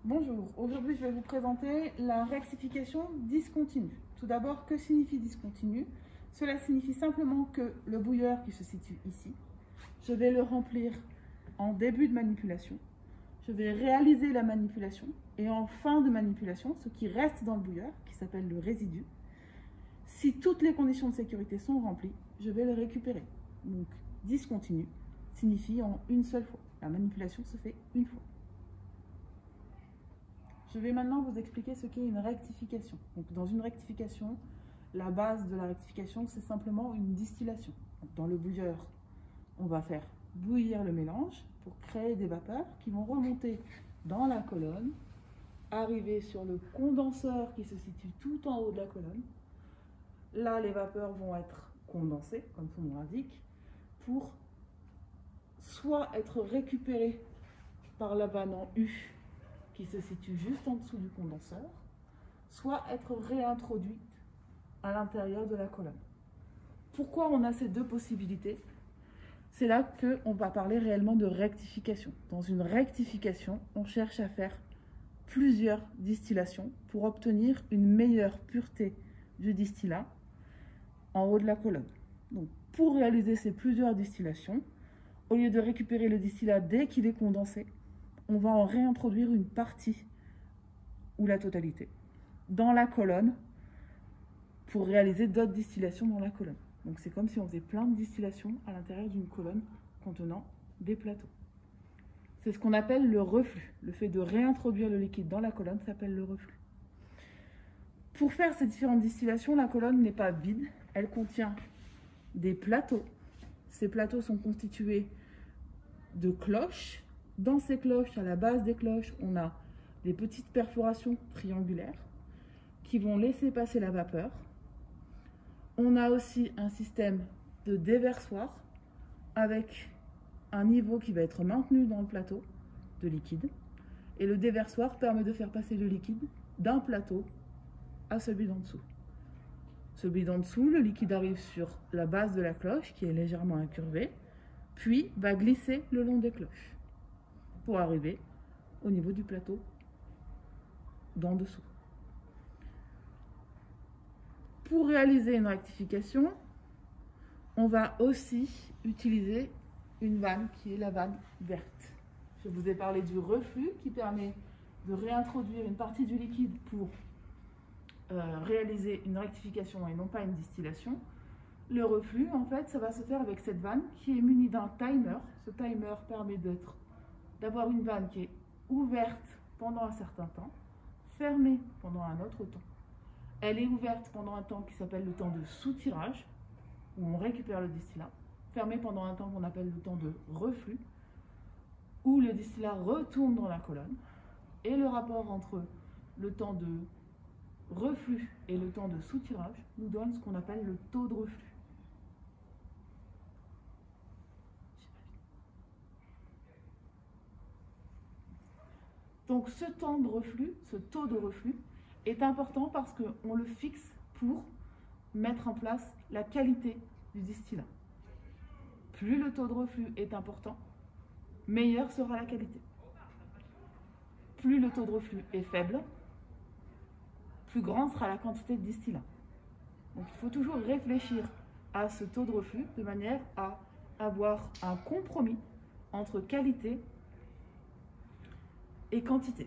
Bonjour, aujourd'hui je vais vous présenter la rectification discontinue. Tout d'abord, que signifie discontinue? Cela signifie simplement que le bouilleur qui se situe ici, je vais le remplir en début de manipulation, je vais réaliser la manipulation et en fin de manipulation, ce qui reste dans le bouilleur, qui s'appelle le résidu, si toutes les conditions de sécurité sont remplies, je vais le récupérer. Donc discontinue signifie en une seule fois. La manipulation se fait une fois. Je vais maintenant vous expliquer ce qu'est une rectification. Donc, dans une rectification, la base de la rectification, c'est simplement une distillation. Donc, dans le bouilleur, on va faire bouillir le mélange pour créer des vapeurs qui vont remonter dans la colonne, arriver sur le condenseur qui se situe tout en haut de la colonne. Là, les vapeurs vont être condensées, comme son nom l'indique, pour soit être récupérées par la vanne en U, qui se situe juste en dessous du condenseur, soit être réintroduite à l'intérieur de la colonne. Pourquoi on a ces deux possibilités? C'est là qu'on va parler réellement de rectification. Dans une rectification, on cherche à faire plusieurs distillations pour obtenir une meilleure pureté du distillat en haut de la colonne. Donc, pour réaliser ces plusieurs distillations, au lieu de récupérer le distillat dès qu'il est condensé, on va en réintroduire une partie ou la totalité dans la colonne pour réaliser d'autres distillations dans la colonne. Donc c'est comme si on faisait plein de distillations à l'intérieur d'une colonne contenant des plateaux. C'est ce qu'on appelle le reflux. Le fait de réintroduire le liquide dans la colonne s'appelle le reflux. Pour faire ces différentes distillations, la colonne n'est pas vide, elle contient des plateaux. Ces plateaux sont constitués de cloches. Dans ces cloches, à la base des cloches, on a des petites perforations triangulaires qui vont laisser passer la vapeur. On a aussi un système de déversoir avec un niveau qui va être maintenu dans le plateau de liquide. Et le déversoir permet de faire passer le liquide d'un plateau à celui d'en dessous. Celui d'en dessous, le liquide arrive sur la base de la cloche qui est légèrement incurvée, puis va glisser le long des cloches pour arriver au niveau du plateau d'en dessous. Pour réaliser une rectification, on va aussi utiliser une vanne qui est la vanne verte. Je vous ai parlé du reflux qui permet de réintroduire une partie du liquide pour réaliser une rectification et non pas une distillation. Le reflux, en fait, ça va se faire avec cette vanne qui est munie d'un timer. Ce timer permet d'avoir une vanne qui est ouverte pendant un certain temps, fermée pendant un autre temps. Elle est ouverte pendant un temps qui s'appelle le temps de soutirage, où on récupère le distillat, fermée pendant un temps qu'on appelle le temps de reflux, où le distillat retourne dans la colonne, et le rapport entre le temps de reflux et le temps de soutirage nous donne ce qu'on appelle le taux de reflux. Donc ce temps de reflux, ce taux de reflux, est important parce qu'on le fixe pour mettre en place la qualité du distillat. Plus le taux de reflux est important, meilleure sera la qualité. Plus le taux de reflux est faible, plus grande sera la quantité de distillat. Donc il faut toujours réfléchir à ce taux de reflux de manière à avoir un compromis entre qualité et quantité.